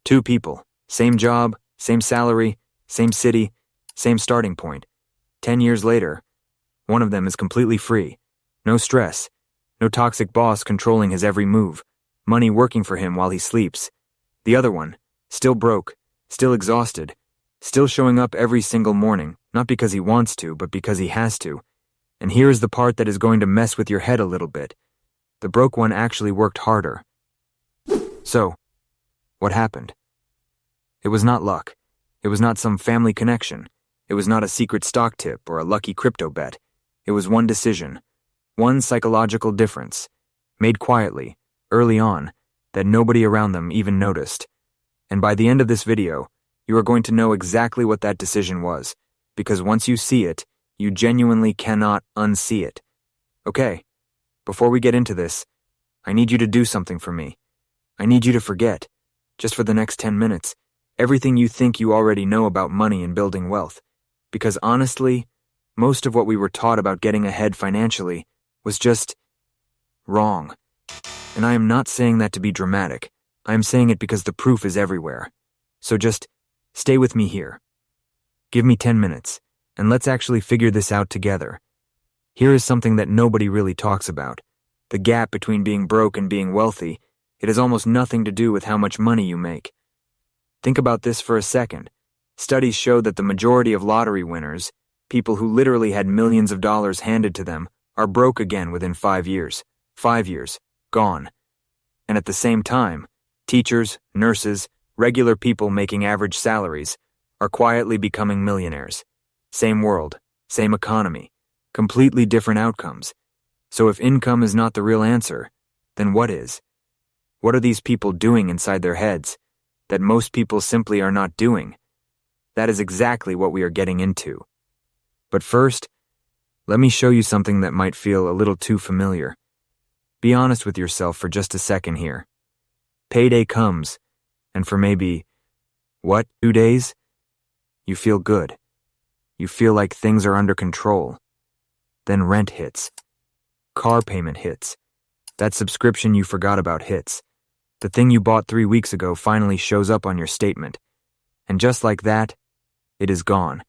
Two people, same job, same salary, same city, same starting point. 10 years later, one of them is completely free. No stress. No toxic boss controlling his every move. Money working for him while he sleeps. The other one, still broke, still exhausted, still showing up every single morning, not because he wants to, but because he has to. And here is the part that is going to mess with your head a little bit. The broke one actually worked harder. So, what happened? It was not luck. It was not some family connection. It was not a secret stock tip or a lucky crypto bet. It was one decision, one psychological difference, made quietly, early on, that nobody around them even noticed. And by the end of this video, you are going to know exactly what that decision was, because once you see it, you genuinely cannot unsee it. Okay, before we get into this, I need you to do something for me. I need you to forget, just for the next 10 minutes, everything you think you already know about money and building wealth. Because honestly, most of what we were taught about getting ahead financially was just wrong. And I am not saying that to be dramatic. I am saying it because the proof is everywhere. So just stay with me here. Give me 10 minutes, and let's actually figure this out together. Here is something that nobody really talks about. The gap between being broke and being wealthy. It has almost nothing to do with how much money you make. Think about this for a second. Studies show that the majority of lottery winners, people who literally had millions of dollars handed to them, are broke again within 5 years. 5 years, gone. And at the same time, teachers, nurses, regular people making average salaries are quietly becoming millionaires. Same world, same economy, completely different outcomes. So if income is not the real answer, then what is? What are these people doing inside their heads that most people simply are not doing? That is exactly what we are getting into. But first, let me show you something that might feel a little too familiar. Be honest with yourself for just a second here. Payday comes, and for maybe, 2 days? You feel good. You feel like things are under control. Then rent hits. Car payment hits. That subscription you forgot about hits. The thing you bought 3 weeks ago finally shows up on your statement. And just like that, it is gone.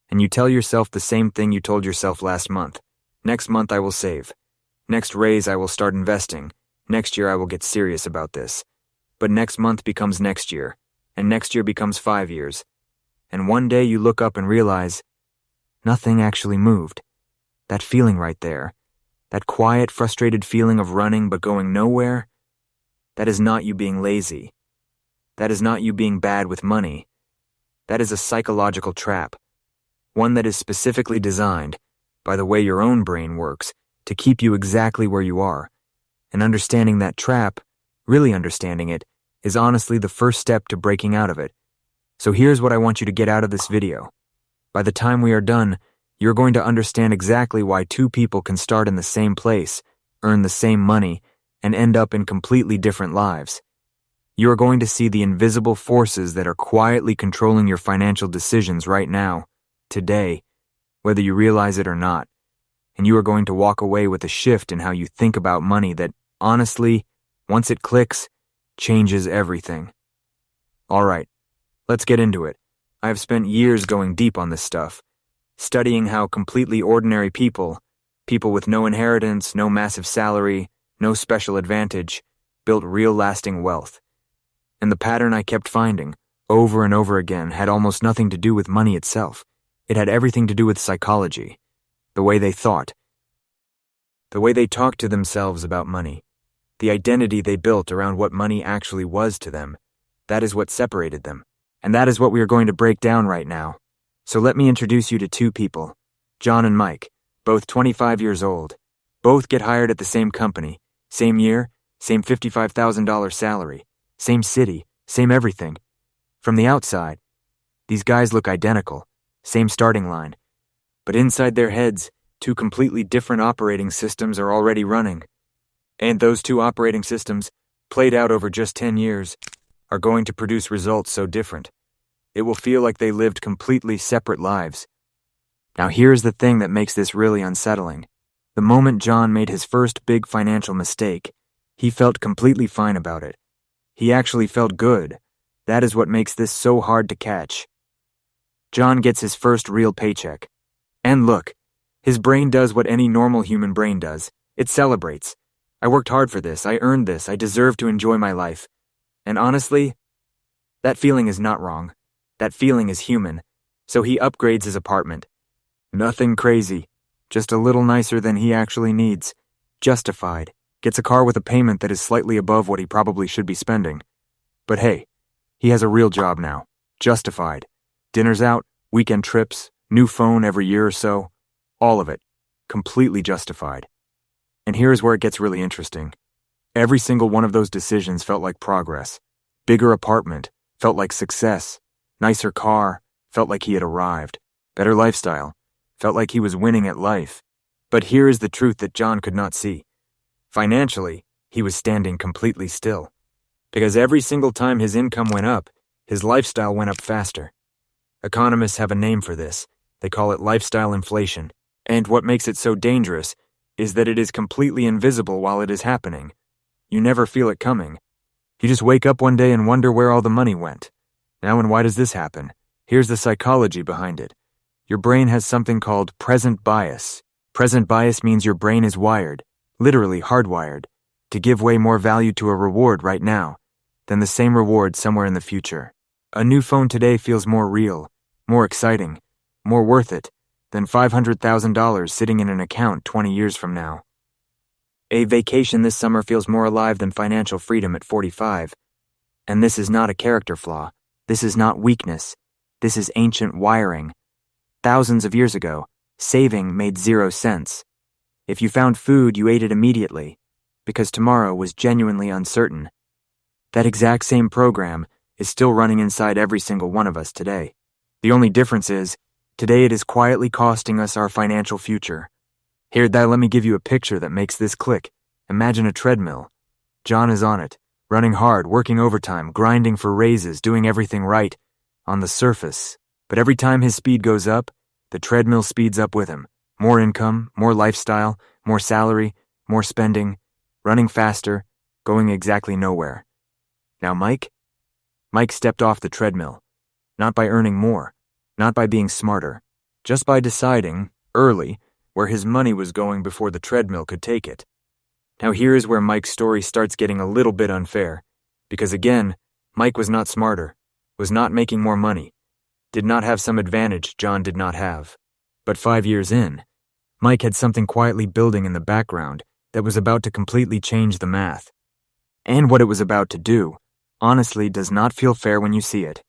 And you tell yourself the same thing you told yourself last month. Next month I will save. Next raise I will start investing. Next year I will get serious about this. But next month becomes next year. And next year becomes 5 years. And one day you look up and realize, nothing actually moved. That feeling right there, that quiet, frustrated feeling of running but going nowhere, that is not you being lazy. That is not you being bad with money. That is a psychological trap. One that is specifically designed, by the way your own brain works, to keep you exactly where you are. And understanding that trap, really understanding it, is honestly the first step to breaking out of it. So here's what I want you to get out of this video. By the time we are done, you're going to understand exactly why two people can start in the same place, earn the same money, and end up in completely different lives. You are going to see the invisible forces that are quietly controlling your financial decisions right now, today, whether you realize it or not. And you are going to walk away with a shift in how you think about money that, honestly, once it clicks, changes everything. All right, let's get into it. I have spent years going deep on this stuff, studying how completely ordinary people with no inheritance, no massive salary, no special advantage, built real lasting wealth. And the pattern I kept finding, over and over again, had almost nothing to do with money itself. It had everything to do with psychology, the way they thought, the way they talked to themselves about money, the identity they built around what money actually was to them. That is what separated them. And that is what we are going to break down right now. So let me introduce you to two people, John and Mike, both 25 years old. Both get hired at the same company, same year, same $55,000 salary, same city, same everything. From the outside, these guys look identical, same starting line. But inside their heads, two completely different operating systems are already running. And those two operating systems, played out over just 10 years, are going to produce results so different. It will feel like they lived completely separate lives. Now here's the thing that makes this really unsettling. The moment John made his first big financial mistake, he felt completely fine about it. He actually felt good, That is what makes this so hard to catch. John gets his first real paycheck. And look, his brain does what any normal human brain does. It celebrates. I worked hard for this, I earned this, I deserve to enjoy my life. And honestly, that feeling is not wrong. That feeling is human. So he upgrades his apartment. Nothing crazy, just a little nicer than he actually needs. Justified. Gets a car with a payment that is slightly above what he probably should be spending. But hey, he has a real job now. Justified. Dinners out, weekend trips, new phone every year or so. All of it. Completely justified. And here's where it gets really interesting. Every single one of those decisions felt like progress. Bigger apartment, felt like success. Nicer car, felt like he had arrived. Better lifestyle, felt like he was winning at life. But here is the truth that John could not see. Financially, he was standing completely still. Because every single time his income went up, his lifestyle went up faster. Economists have a name for this. They call it lifestyle inflation. And what makes it so dangerous is that it is completely invisible while it is happening. You never feel it coming. You just wake up one day and wonder where all the money went. Now, and why does this happen? Here's the psychology behind it. Your brain has something called present bias. Present bias means your brain is wired, literally hardwired, to give way more value to a reward right now than the same reward somewhere in the future. A new phone today feels more real, more exciting, more worth it than $500,000 sitting in an account 20 years from now. A vacation this summer feels more alive than financial freedom at 45. And this is not a character flaw. This is not weakness. This is ancient wiring. Thousands of years ago, saving made 0 sense. If you found food, you ate it immediately, because tomorrow was genuinely uncertain. That exact same program is still running inside every single one of us today. The only difference is, today it is quietly costing us our financial future. Here, let me give you a picture that makes this click. Imagine a treadmill. John is on it, running hard, working overtime, grinding for raises, doing everything right on the surface. But every time his speed goes up, the treadmill speeds up with him. More income, more lifestyle, more salary, more spending, running faster, going exactly nowhere. Now Mike stepped off the treadmill, not by earning more, not by being smarter, just by deciding, early, where his money was going before the treadmill could take it. Now here is where Mike's story starts getting a little bit unfair, because again, Mike was not smarter, was not making more money, did not have some advantage John did not have. But 5 years in, Mike had something quietly building in the background that was about to completely change the math. And what it was about to do, honestly, does not feel fair when you see it.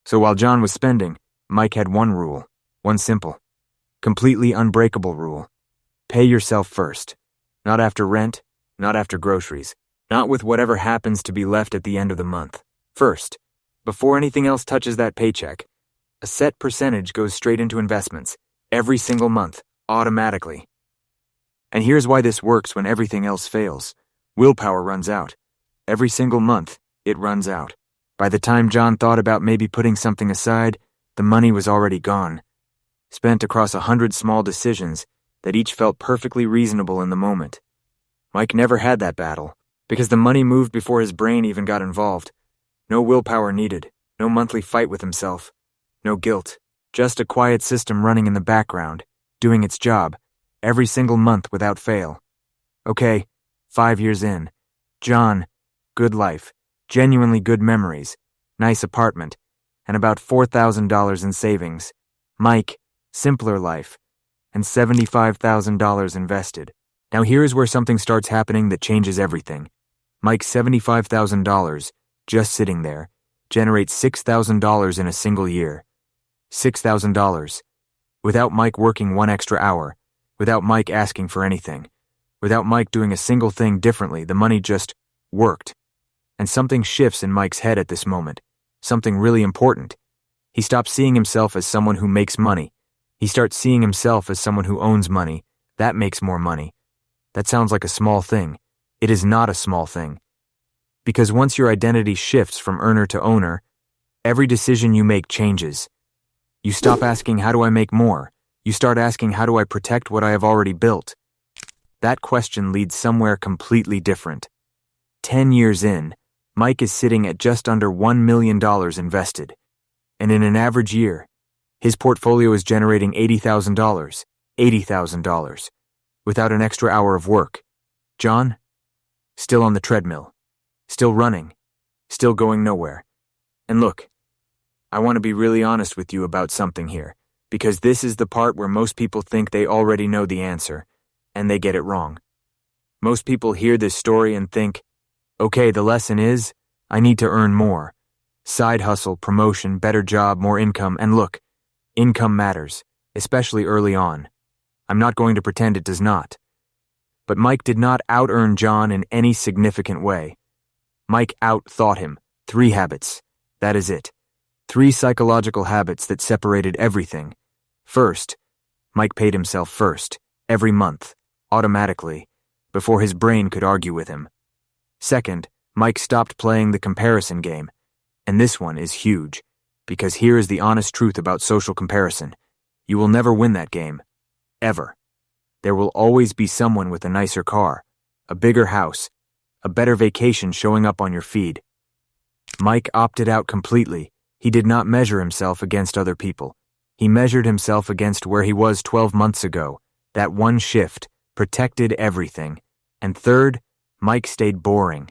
So while John was spending, Mike had one rule, one simple, completely unbreakable rule. Pay yourself first. Not after rent, not after groceries, not with whatever happens to be left at the end of the month. First, before anything else touches that paycheck, a set percentage goes straight into investments, every single month, automatically. And here's why this works when everything else fails. Willpower runs out. Every single month, it runs out. By the time John thought about maybe putting something aside, the money was already gone. Spent across 100 small decisions that each felt perfectly reasonable in the moment. Mike never had that battle, because the money moved before his brain even got involved. No willpower needed, no monthly fight with himself, no guilt, just a quiet system running in the background, doing its job, every single month without fail. Okay, 5 years in. John, good life, genuinely good memories, nice apartment, and about $4,000 in savings. Mike, simpler life, and $75,000 invested. Now here is where something starts happening that changes everything. Mike's $75,000, just sitting there, generates $6,000 in a single year. $6,000. Without Mike working 1 extra hour, without Mike asking for anything, without Mike doing a single thing differently, the money just worked. And something shifts in Mike's head at this moment. Something really important. He stops seeing himself as someone who makes money. He starts seeing himself as someone who owns money. That makes more money. That sounds like a small thing. It is not a small thing. Because once your identity shifts from earner to owner, every decision you make changes. You stop asking, how do I make more? You start asking, how do I protect what I have already built? That question leads somewhere completely different. 10 years in, Mike is sitting at just under $1 million invested. And in an average year, his portfolio is generating $80,000, without an extra hour of work. John? Still on the treadmill. Still running. Still going nowhere. And look, I want to be really honest with you about something here, because this is the part where most people think they already know the answer, and they get it wrong. Most people hear this story and think, okay, the lesson is, I need to earn more. Side hustle, promotion, better job, more income, and look, income matters, especially early on. I'm not going to pretend it does not. But Mike did not out-earn John in any significant way. Mike out-thought him. 3 habits. That is it. 3 psychological habits that separated everything. First, Mike paid himself first, every month, automatically, before his brain could argue with him. Second, Mike stopped playing the comparison game. And this one is huge, because here is the honest truth about social comparison. You will never win that game. Ever. There will always be someone with a nicer car, a bigger house, a better vacation showing up on your feed. Mike opted out completely. He did not measure himself against other people. He measured himself against where he was 12 months ago. That one shift protected everything. And third, Mike stayed boring.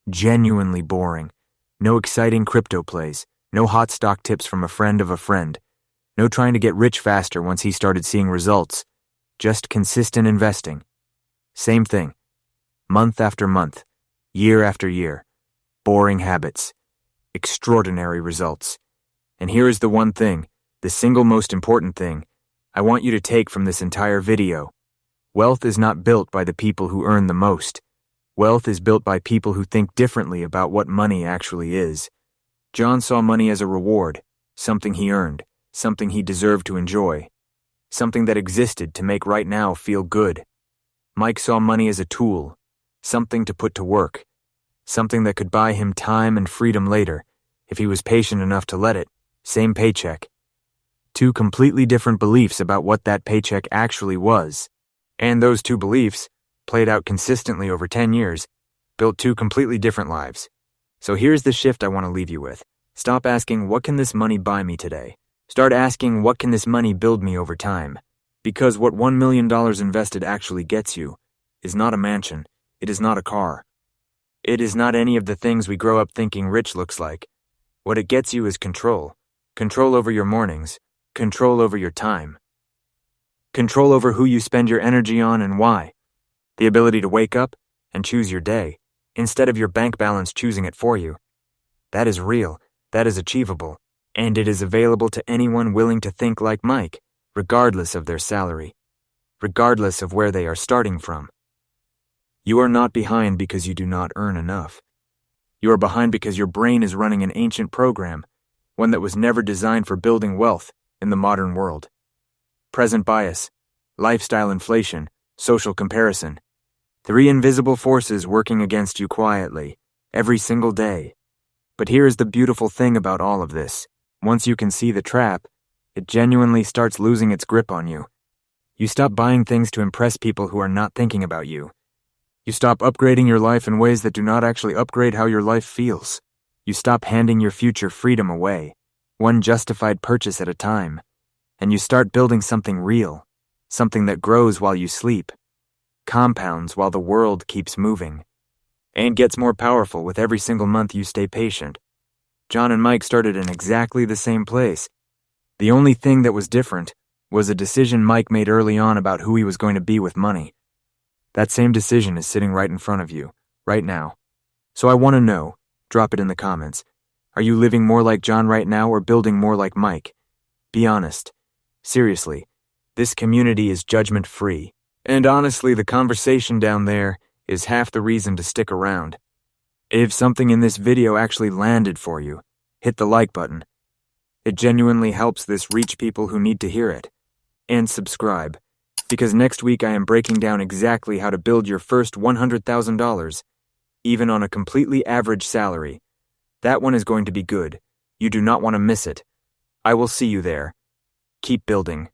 Genuinely boring. No exciting crypto plays. No hot stock tips from a friend of a friend. No trying to get rich faster once he started seeing results. Just consistent investing. Same thing. Month after month. Year after year. Boring habits. Extraordinary results. And here is the one thing, the single most important thing, I want you to take from this entire video. Wealth is not built by the people who earn the most. Wealth is built by people who think differently about what money actually is. John saw money as a reward, something he earned, something he deserved to enjoy, something that existed to make right now feel good. Mike saw money as a tool, something to put to work, something that could buy him time and freedom later, if he was patient enough to let it. Same paycheck. 2 completely different beliefs about what that paycheck actually was. And those 2 beliefs, played out consistently over 10 years, built 2 completely different lives. So here's the shift I want to leave you with. Stop asking, what can this money buy me today? Start asking, what can this money build me over time? Because what $1 million invested actually gets you is not a mansion. It is not a car. It is not any of the things we grow up thinking rich looks like. What it gets you is control. Control over your mornings. Control over your time. Control over who you spend your energy on and why. The ability to wake up and choose your day, instead of your bank balance choosing it for you. That is real. That is achievable. And it is available to anyone willing to think like Mike, regardless of their salary, regardless of where they are starting from. You are not behind because you do not earn enough. You are behind because your brain is running an ancient program, one that was never designed for building wealth in the modern world. Present bias, lifestyle inflation, social comparison. 3 invisible forces working against you quietly, every single day. But here is the beautiful thing about all of this. Once you can see the trap, it genuinely starts losing its grip on you. You stop buying things to impress people who are not thinking about you. You stop upgrading your life in ways that do not actually upgrade how your life feels. You stop handing your future freedom away, one justified purchase at a time. And you start building something real, something that grows while you sleep, compounds while the world keeps moving, and gets more powerful with every single month you stay patient. John and Mike started in exactly the same place. The only thing that was different was a decision Mike made early on about who he was going to be with money. That same decision is sitting right in front of you, right now. So I want to know, drop it in the comments, are you living more like John right now or building more like Mike? Be honest. Seriously, this community is judgment-free. And honestly, the conversation down there is half the reason to stick around. If something in this video actually landed for you, hit the like button. It genuinely helps this reach people who need to hear it. And subscribe, because next week I am breaking down exactly how to build your first $100,000, even on a completely average salary. That one is going to be good. You do not want to miss it. I will see you there. Keep building.